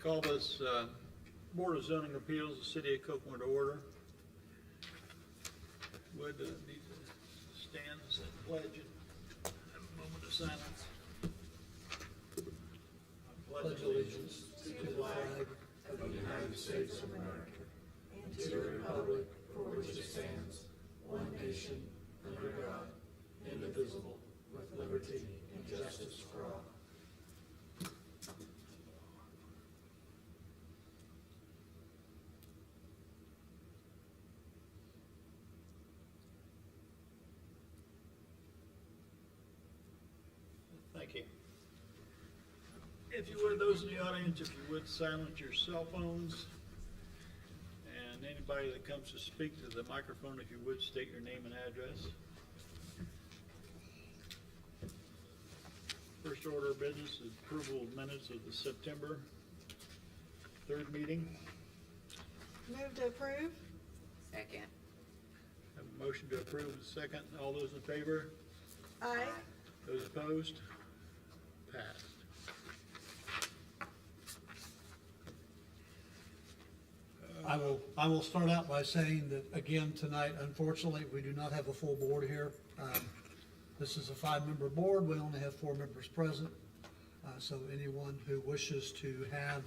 Call this Board of Zoning Appeals, the City of Copeland to order. Would need to stand and say the pledge and have a moment of silence. I pledge allegiance to the flag of the United States of America and to the republic for which it stands, one nation, under God, indivisible, with liberty and justice for all. Thank you. If you would, those in the audience, if you would, silence your cell phones. And anybody that comes to speak to the microphone, if you would, state your name and address. First order of business is approval of minutes of the September 3rd meeting. Move to approve. Second. Have a motion to approve, second. All those in favor? Aye. Those opposed? Passed. I will start out by saying that, again, tonight, unfortunately, we do not have a full board here. This is a 5-member board. We only have 4 members present. So anyone who wishes to have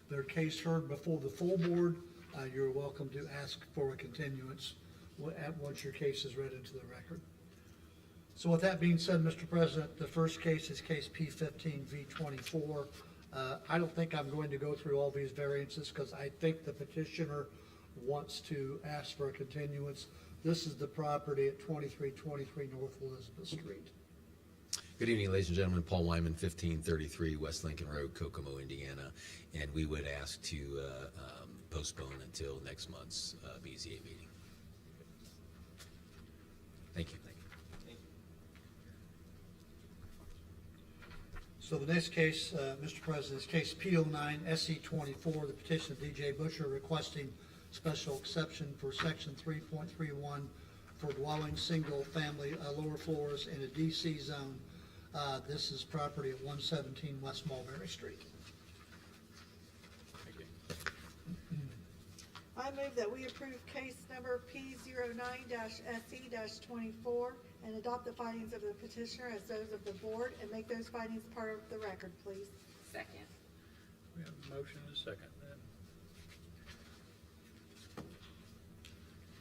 their case heard before the full board, you're welcome to ask for a continuance once your case is read into the record. So with that being said, Mr. President, the first case is case P15V24. I don't think I'm going to go through all these variances because I think the petitioner wants to ask for a continuance. This is the property at 2323 North Elizabeth Street. Good evening, ladies and gentlemen. Paul Wyman, 1533 West Lincoln Road, Kokomo, Indiana. And we would ask to postpone until next month's BZA meeting. Thank you. So the next case, Mr. President, is case P09 SE24, the petition of DJ Butcher requesting special exception for section 3.31 for dwelling single family lower floors in a DC zone. This is property at 117 West Mulberry Street. Thank you. I move that we approve case number P09-SE-24 and adopt the findings of the petitioner as those of the board and make those findings part of the record, please. Second. We have a motion and a second then.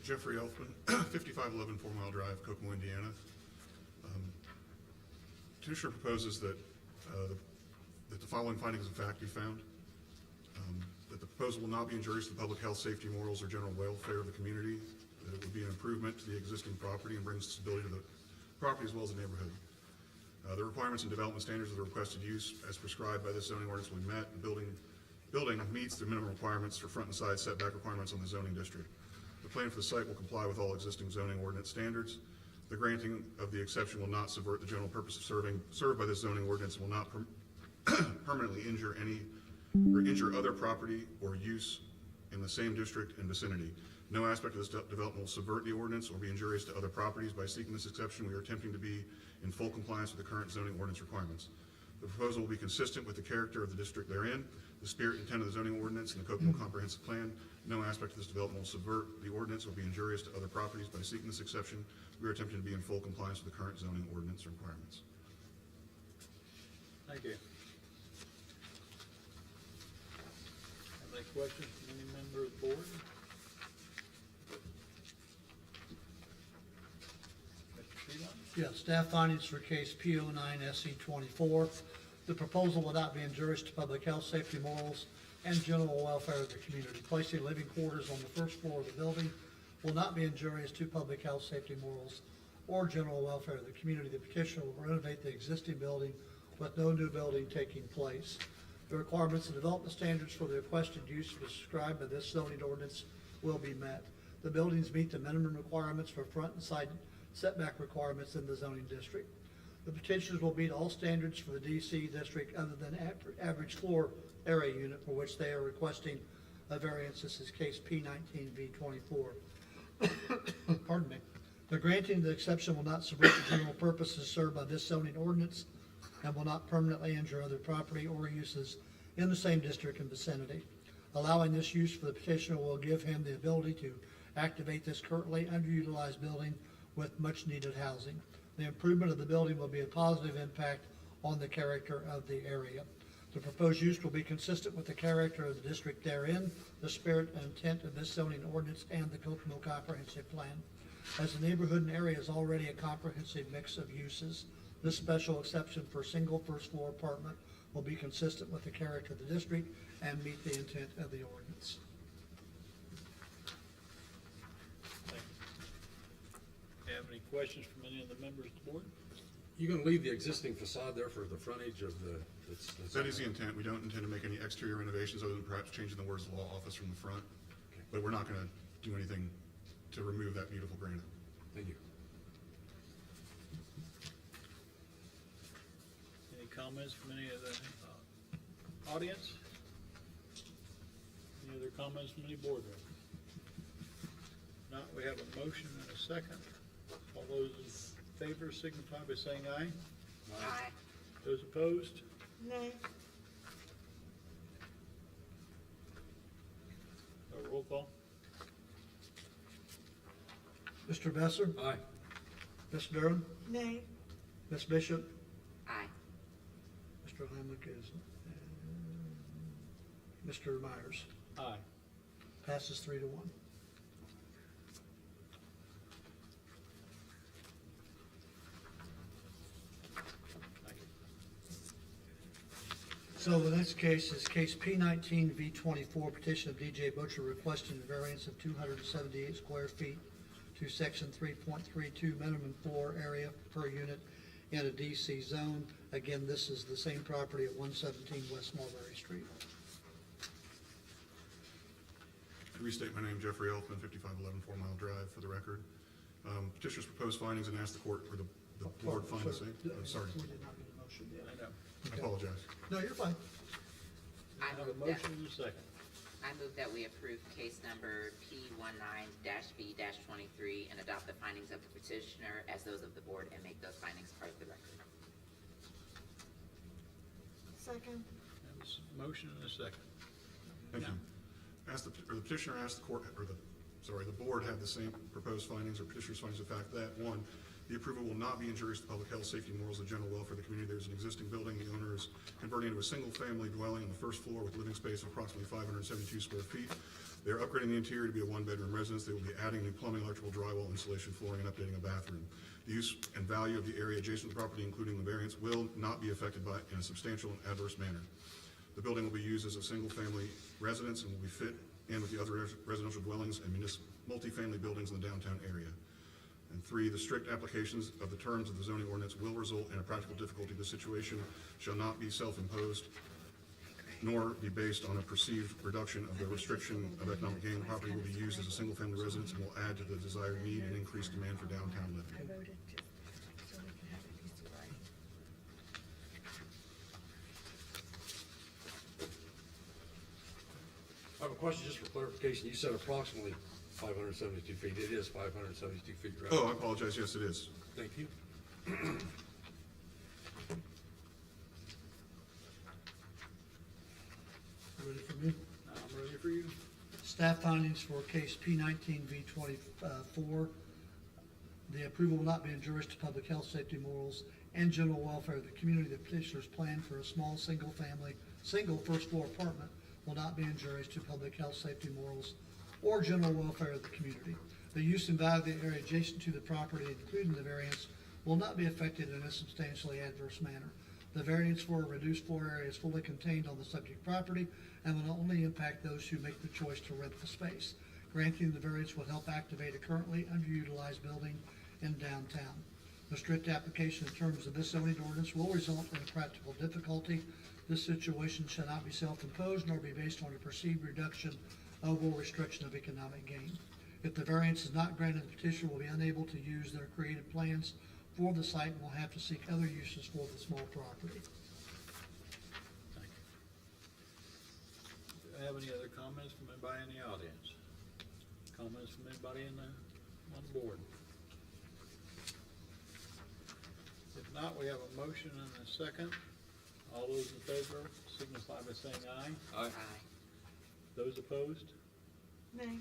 Jeffrey Elfman, 5511 4 Mile Drive, Kokomo, Indiana. Petitioner proposes that the following findings of fact be found. That the proposal will not be injurious to the public health, safety, morals, or general welfare of the community. That it would be an improvement to the existing property and brings stability to the property as well as the neighborhood. The requirements and development standards of the requested use as prescribed by this zoning ordinance will be met. The building meets the minimum requirements for front and side setback requirements on the zoning district. The plan for the site will comply with all existing zoning ordinance standards. The granting of the exception will not subvert the general purpose of served by this zoning ordinance and will not permanently injure other property or use in the same district and vicinity. No aspect of this development will subvert the ordinance or be injurious to other properties. By seeking this exception, we are attempting to be in full compliance with the current zoning ordinance requirements. The proposal will be consistent with the character of the district therein, the spirit and intent of the zoning ordinance and the Kokomo Comprehensive Plan. No aspect of this development will subvert the ordinance or be injurious to other properties. By seeking this exception, we are attempting to be in full compliance with the current zoning ordinance requirements. Thank you. Have any questions from any member of the board? Mr. Phelan? Yes, staff findings for case P09 SE24. The proposal will not be injurious to public health, safety, morals, and general welfare of the community. Placing living quarters on the first floor of the building will not be injurious to public health, safety, morals, or general welfare of the community. The petitioner will renovate the existing building with no new building taking place. The requirements and development standards for the requested use prescribed by this zoning ordinance will be met. The buildings meet the minimum requirements for front and side setback requirements in the zoning district. The petitioners will meet all standards for the DC district other than average floor area unit for which they are requesting a variance. This is case P19V24. Pardon me. The granting of the exception will not subvert the general purposes served by this zoning ordinance and will not permanently injure other property or uses in the same district and vicinity. Allowing this use for the petitioner will give him the ability to activate this currently underutilized building with much-needed housing. The improvement of the building will be a positive impact on the character of the area. The proposed use will be consistent with the character of the district therein, the spirit and intent of this zoning ordinance, and the Kokomo Comprehensive Plan. As the neighborhood and area is already a comprehensive mix of uses, this special exception for a single first-floor apartment will be consistent with the character of the district and meet the intent of the ordinance. Thank you. Have any questions from any of the members of the board? You gonna leave the existing facade there for the frontage of the? That is the intent. We don't intend to make any exterior renovations other than perhaps changing the words law office from the front. But we're not gonna do anything to remove that beautiful granite. Thank you. Any comments from any of the audience? Any other comments from any board members? Not, we have a motion and a second. All those in favor signify by saying aye. Aye. Those opposed? Nay. A roll call? Mr. Besser? Aye. Ms. Durham? Nay. Ms. Bishop? Aye. Mr. Lamlick is, Mr. Myers. Aye. Passes 3-1. Thank you. So the next case is case P19 V24, petition of DJ Butcher requesting a variance of 278 square feet to section 3.32 minimum floor area per unit in a DC zone. Again, this is the same property at 117 West Mulberry Street. To restate my name, Jeffrey Elfman, 5511 4 Mile Drive, for the record. Petitioner's proposed findings and ask the court, or the board find the same. I'm sorry, We did not get a motion yet. I know. I apologize. No, you're fine. I I have a move that, motion and a second. I move that we approve case number P19-B-23 and adopt the findings of the petitioner as those of the board and make those findings part of the record. Second. Have a motion and a second. Thank you. The petitioner asked the court, or the board have the same proposed findings or petitioner's findings of fact that, one, the approval will not be injurious to public health, safety, morals, and general welfare of the community. There's an existing building. The owner is converting into a single-family dwelling on the first floor with living space of approximately 572 square feet. They're upgrading the interior to be a one-bedroom residence. They will be adding new plumbing, electrical, drywall, insulation, flooring, and updating a bathroom. The use and value of the area adjacent to the property, including the variance, will not be affected by in a substantial and adverse manner. The building will be used as a single-family residence and will be fit in with the other residential dwellings and multifamily buildings in the downtown area. And three, the strict applications of the terms of the zoning ordinance will result in a practical difficulty. The situation shall not be self-imposed, nor be based on a perceived reduction of the restriction of economic gain. The property will be used as a single-family residence and will add to the desired need and increased demand for downtown living. I voted just so we can have it easy, right? I have a question just for clarification. You said approximately 572 feet. It is 572 feet, right? Oh, I apologize. Yes, it is. Thank you. Ready for me? I'm ready for you. Staff findings for case P19 V24. The approval will not be injurious to public health, safety, morals, and general welfare of the community. The petitioner's plan for a small single first floor apartment will not be injurious to public health, safety, morals, or general welfare of the community. The use and value of the area adjacent to the property, including the variance, will not be affected in a substantially adverse manner. The variance for a reduced floor area is fully contained on the subject property and will only impact those who make the choice to rent the space. Granting the variance will help activate a currently underutilized building in downtown. The strict application in terms of this zoning ordinance will result in a practical difficulty. This situation shall not be self-imposed nor be based on a perceived reduction of or restriction of economic gain. If the variance is not granted, the petitioner will be unable to use their creative plans for the site and will have to seek other uses for the small property. Thank you. Do I have any other comments from anybody in the audience? Comments from anybody on the board? If not, we have a motion and a second. All those in favor signify by saying aye. Aye. Aye. Those opposed? Nay.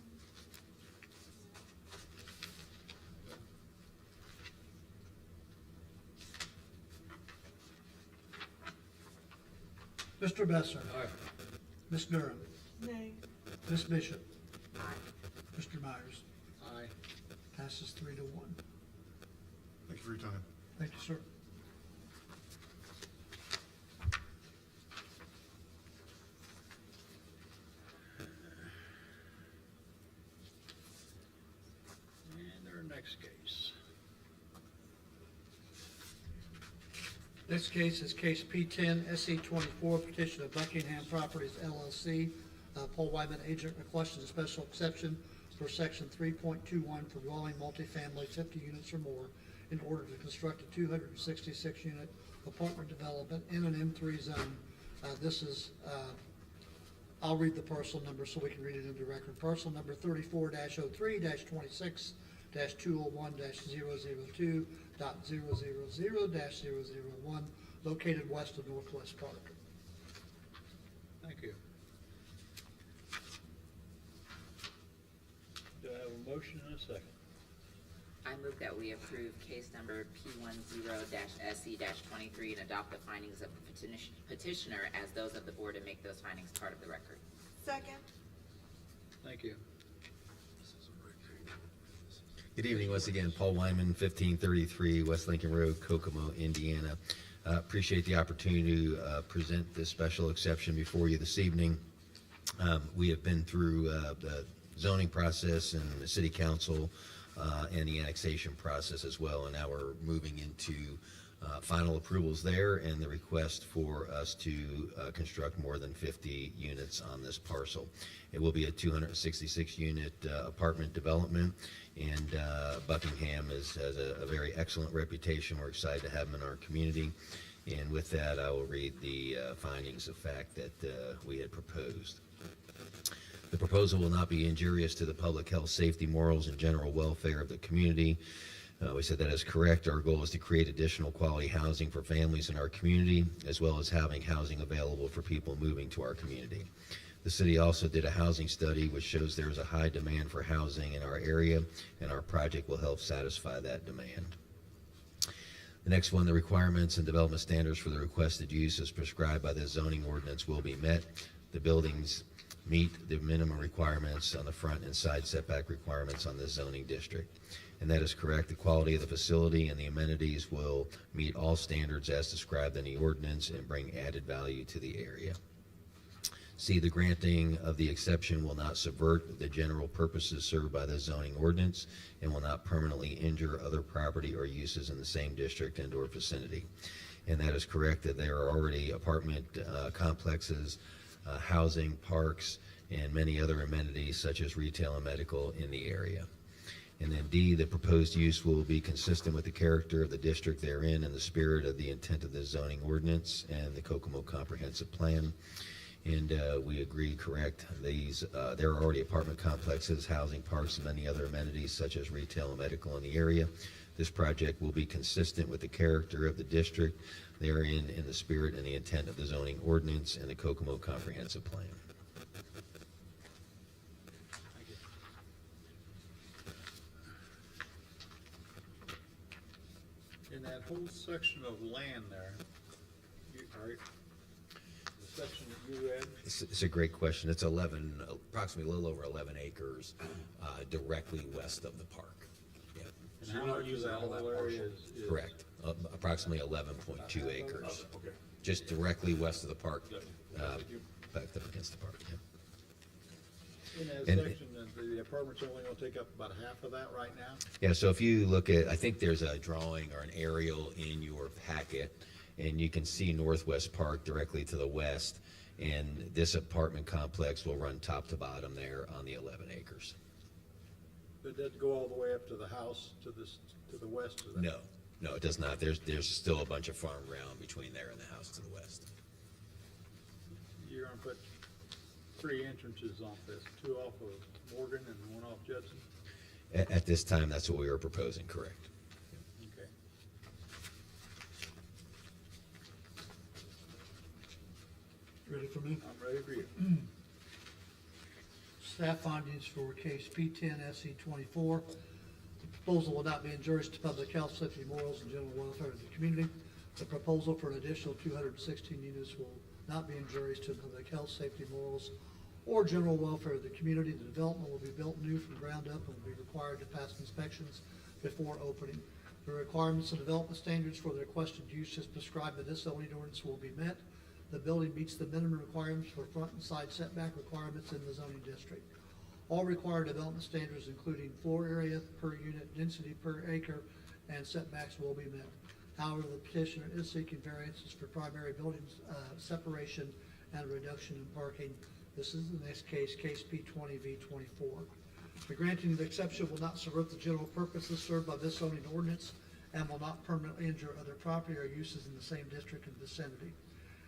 Mr. Besser, Aye. Ms. Durham, Nay. Ms. Bishop, Aye. Mr. Myers. Aye. Passes 3-1. Thank you for your time. Thank you, sir. And our next case. Next case is case P10 SE 24, petition of Buckingham Properties LLC. Paul Wyman, agent, requesting a special exception for section 3.21 for dwelling multifamily 50 units or more in order to construct a 266-unit apartment development in an M3 zone. This is, I'll read the parcel number so we can read it into record. Parcel number 34-03-26-201-002.000-001, located west of Northwest Park. Thank you. Do I have a motion and a second? I move that we approve case number P10-SE-23 and adopt the findings of the petitioner as those of the board and make those findings part of the record. Second. Thank you. Good evening once again, Paul Wyman, 1533 West Lincoln Road, Kokomo, Indiana. Appreciate the opportunity to present this special exception before you this evening. We have been through the zoning process and the city council and the annexation process as well, and now we're moving into final approvals there and the request for us to construct more than 50 units on this parcel. It will be a 266-unit apartment development, and Buckingham has a very excellent reputation. We're excited to have them in our community. And with that, I will read the findings of fact that we had proposed. The proposal will not be injurious to the public health, safety, morals, and general welfare of the community. We said that is correct. Our goal is to create additional quality housing for families in our community, as well as having housing available for people moving to our community. The city also did a housing study which shows there is a high demand for housing in our area, and our project will help satisfy that demand. The next one, the requirements and development standards for the requested use as prescribed by the zoning ordinance will be met. The buildings meet the minimum requirements on the front and side setback requirements on this zoning district. And that is correct. The quality of the facility and the amenities will meet all standards as described in the ordinance and bring added value to the area. C, the granting of the exception will not subvert the general purposes served by the zoning ordinance and will not permanently injure other property or uses in the same district and or vicinity. And that is correct, that there are already apartment complexes, housing, parks, and many other amenities such as retail and medical in the area. And then D, the proposed use will be consistent with the character of the district therein and the spirit of the intent of the zoning ordinance and the Kokomo Comprehensive Plan. And we agree, correct, there are already apartment complexes, housing, parks, and many other amenities such as retail and medical in the area. This project will be consistent with the character of the district therein and the spirit and the intent of the zoning ordinance and the Kokomo Comprehensive Plan. In that whole section of land there, the section that you read, It's a great question. It's approximately a little over 11 acres directly west of the park. Yeah, and So you're how not much of using that all that whole area parcel? is? correct. Approximately 11.2 acres, Okay. just directly west of the park, Good. backed up against the park. Yeah. In that And- section, the apartment's only gonna take up about half of that right now? Yeah, so if you look at, I think there's a drawing or an aerial in your packet, and you can see Northwest Park directly to the west, and this apartment complex will run top to bottom there on the 11 acres. But does it go all the way up to the house to the west of that? No, it does not. There's still a bunch of farm ground between there and the house to the west. You're gonna put 3 entrances off this, 2 off of Morgan and 1 off Judson? At this time, that's what we were proposing, correct? Okay. Ready for me? I'm ready for you. Staff findings for case P10 SE 24. The proposal will not be injurious to public health, safety, morals, and general welfare of the community. The proposal for an additional 216 units will not be injurious to public health, safety, morals, or general welfare of the community. The development will be built new from ground up and will be required to pass inspections before opening. The requirements and development standards for the requested use as prescribed by this zoning ordinance will be met. The building meets the minimum requirements for front and side setback requirements in the zoning district. All required development standards, including floor area per unit, density per acre, and setbacks will be met. However, the petitioner is seeking variances for primary building separation and reduction in parking. This is the next case, case P20V24. The granting of the exception will not subvert the general purposes served by this zoning ordinance and will not permanently injure other property or uses in the same district and vicinity.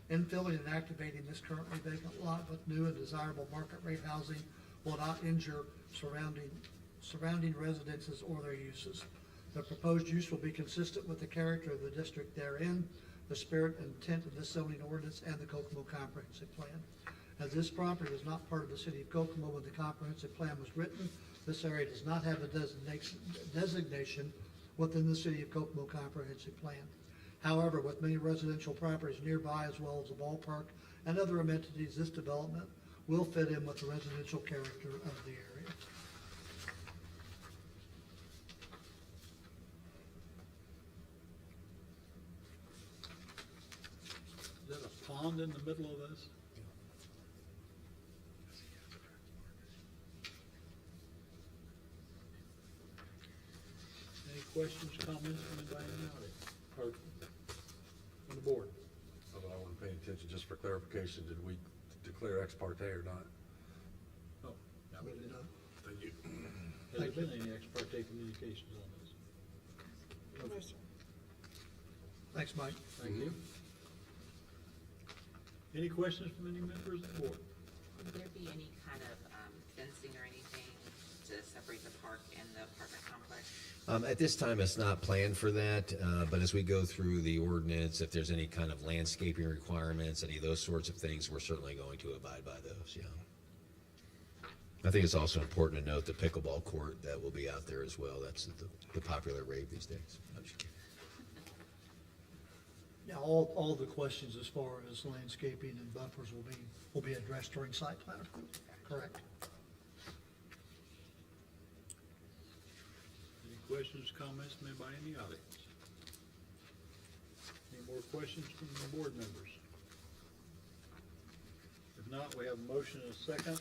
Infilling and activating this currently vacant lot with new and desirable market rate housing will not injure surrounding residences or their uses. The proposed use will be consistent with the character of the district therein, the spirit and intent of this zoning ordinance, and the Kokomo Comprehensive Plan. As this property is not part of the city of Kokomo when the comprehensive plan was written, this area does not have a designation within the city of Kokomo Comprehensive Plan. However, with many residential properties nearby as well as a ballpark and other amenities, this development will fit in with the residential character of the area. Is that a pond in the middle of this? Any questions, comments from anybody in the audience? Or from the board? Although I wasn't paying attention, just for clarification, did we declare ex parte or not? No. Not We really. did not. Thank you. Has there been any ex parte communications on this? No, sir. Thanks, Mike. Thank you. Any questions from any members of the board? Would there be any kind of fencing or anything to separate the park and the apartment complex? At this time, it's not planned for that, but as we go through the ordinance, if there's any kind of landscaping requirements, any of those sorts of things, we're certainly going to abide by those, yeah. I think it's also important to note the pickleball court that will be out there as well. That's the popular rave these days. I'm just kidding. Yeah, all the questions as far as landscaping and buffers will be addressed during site plan approval. Correct. Any questions, comments from anybody in the audience? Any more questions from the board members? If not, we have a motion and a second.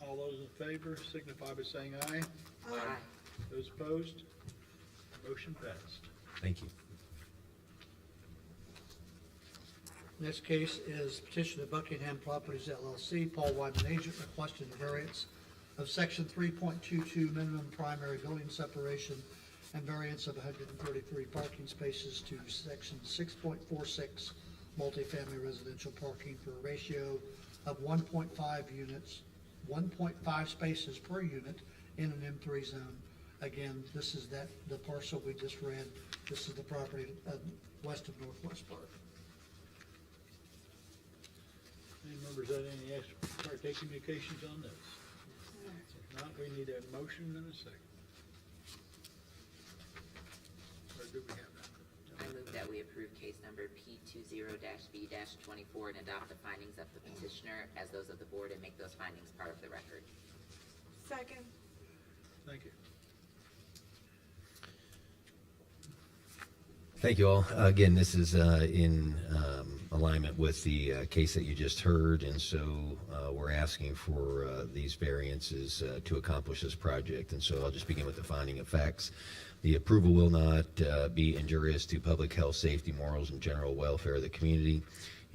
All those in favor signify by saying aye. Aye. Those opposed? Motion passed. Thank you. Next case is petition of Buckingham Properties LLC, Paul Wyman agent, requesting a variance of section 3.22 minimum primary building separation and variance of 133 parking spaces to section 6.46 multifamily residential parking for a ratio of 1.5 units, 1.5 spaces per unit in an M3 zone. Again, this is the parcel we just read. This is the property west of Northwest Park. Any members had any ex parte communications on this? If not, we need a motion and a second. Or do we have that? I move that we approve case number P20-V-24 and adopt the findings of the petitioner as those of the board and make those findings part of the record. Second. Thank you. Thank you all. Again, this is in alignment with the case that you just heard, and so we're asking for these variances to accomplish this project. And so I'll just begin with the finding of facts. The approval will not be injurious to public health, safety, morals, and general welfare of the community,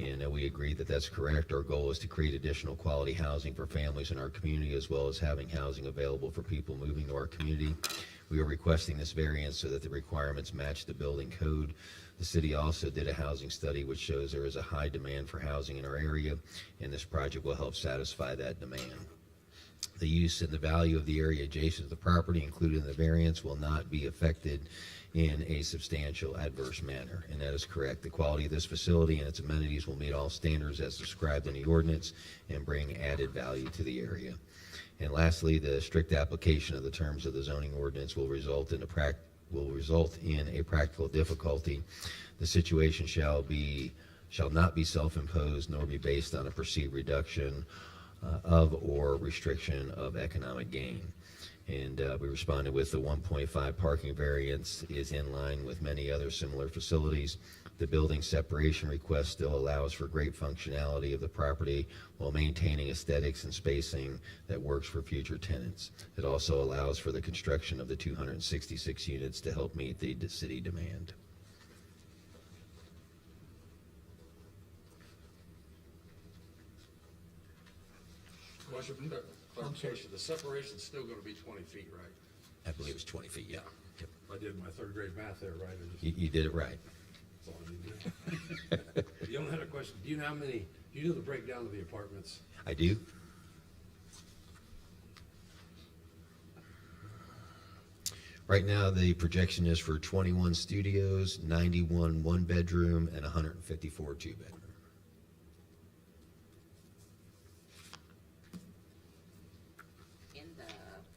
and we agree that that's correct. Our goal is to create additional quality housing for families in our community, as well as having housing available for people moving to our community. We are requesting this variance so that the requirements match the building code. The city also did a housing study which shows there is a high demand for housing in our area, and this project will help satisfy that demand. The use and the value of the area adjacent to the property, including the variance, will not be affected in a substantial adverse manner. And that is correct. The quality of this facility and its amenities will meet all standards as described in the ordinance and bring added value to the area. And lastly, the strict application of the terms of the zoning ordinance will result in a practical difficulty. The situation shall not be self-imposed nor be based on a perceived reduction of or restriction of economic gain. And we responded with the 1.5 parking variance is in line with many other similar facilities. The building separation request still allows for great functionality of the property while maintaining aesthetics and spacing that works for future tenants. It also allows for the construction of the 266 units to help meet the city demand. Question, clarification, the separation's still gonna be 20 feet, right? I believe it's 20 feet, yeah. Yep. I did my third grade math there, right? I just- You did it right. That's all I need to know. The only other question, do you know the breakdown of the apartments? I do. Right now, the projection is for 21 studios, 91 one-bedroom, and 154 two-bedroom. In the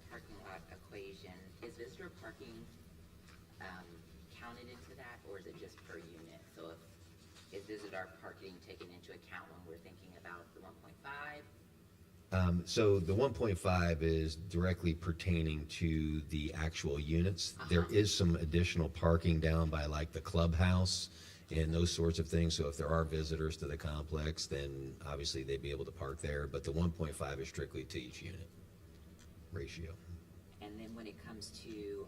parking lot equation, is visitor parking, counted into that, or is it just per unit? So is visitor parking taken into account when we're thinking about the 1.5? So the 1.5 is directly pertaining to the actual units. There is some additional parking down by like the clubhouse and those sorts of things. So if there are visitors to the complex, then obviously they'd be able to park there. But the 1.5 is strictly to each unit ratio. And then when it comes to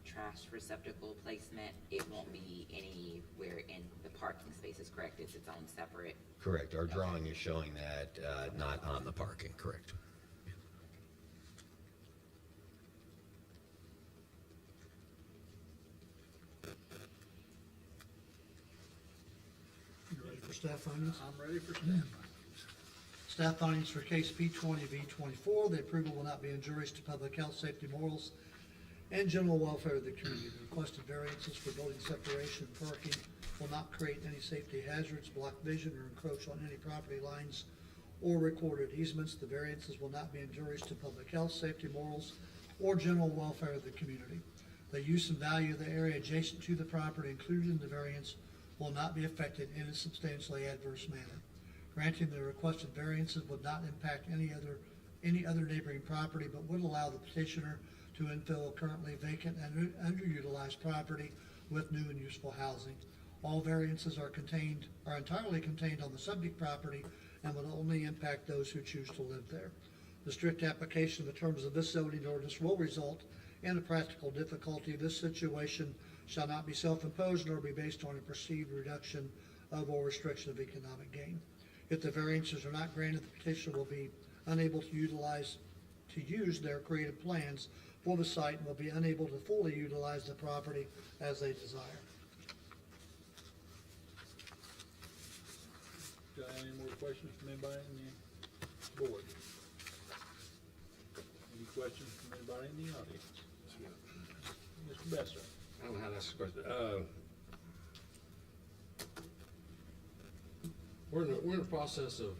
trash receptacle placement, it won't be anywhere in the parking spaces, correct? It's its own separate. Correct. Our drawing is showing that not on the parking, correct. You ready for staff findings? I'm ready for staff. Staff findings for case P20V24, the approval will not be injurious to public health, safety, morals, and general welfare of the community. The requested variances for building separation and parking will not create any safety hazards, block vision, or encroach on any property lines or recorded easements. The variances will not be injurious to public health, safety, morals, or general welfare of the community. The use and value of the area adjacent to the property included in the variance will not be affected in a substantially adverse manner. Granting the requested variances would not impact any other neighboring property, but would allow the petitioner to infill currently vacant and underutilized property with new and useful housing. All variances are entirely contained on the subject property and would only impact those who choose to live there. The strict application of the terms of this zoning ordinance will result in a practical difficulty. This situation shall not be self-imposed nor be based on a perceived reduction of or restriction of economic gain. If the variances are not granted, the petitioner will be unable to use their creative plans for the site and will be unable to fully utilize the property as they desire. Do I have any more questions from anybody in the board? Any questions from anybody in the audience? Mr. Besser? I don't know how to ask a question. We're in the process of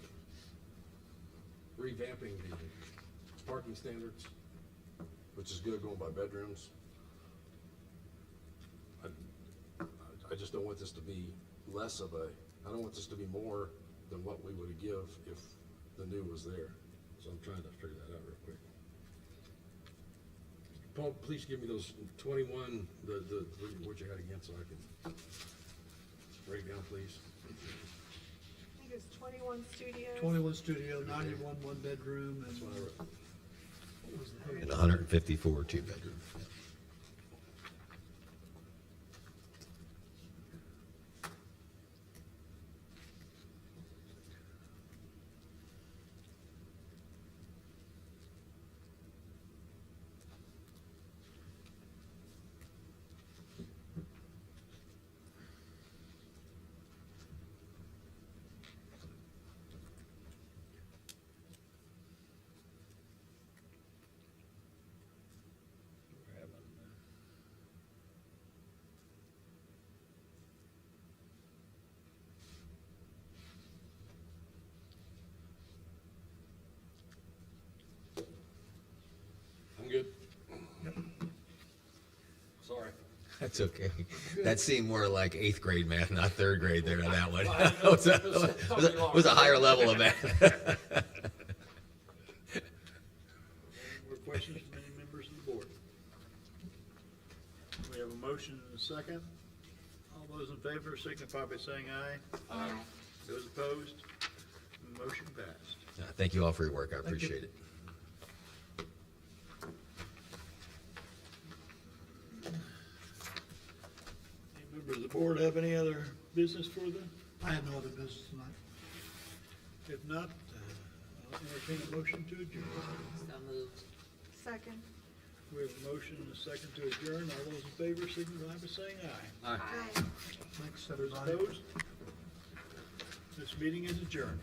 revamping the parking standards, which is good, going by bedrooms. I just don't want this to be I don't want this to be more than what we would give if the new was there. So I'm trying to figure that out real quick. Paul, please give me those 21, what you had again, so I can break down, please. I think it's 21 studios. 21 studio, 91 one bedroom, and That's what I wrote. what was the And 154 two-bedroom. That's okay. That seemed more like 8th grade math, not 3rd grade there on that one. Was a higher level of math. More questions from any members of the board? We have a motion and a second. All those in favor signify by saying aye. Aye. Those opposed, motion passed. Thank you all for your work. I appreciate it. Any members of the board have any other business for them? I have no other business tonight. If not, I'll entertain a motion to adjourn. So moved. Second. We have a motion and a second to adjourn. All those in favor signify by saying aye. Aye. Thanks, Those everybody. opposed? This meeting is adjourned.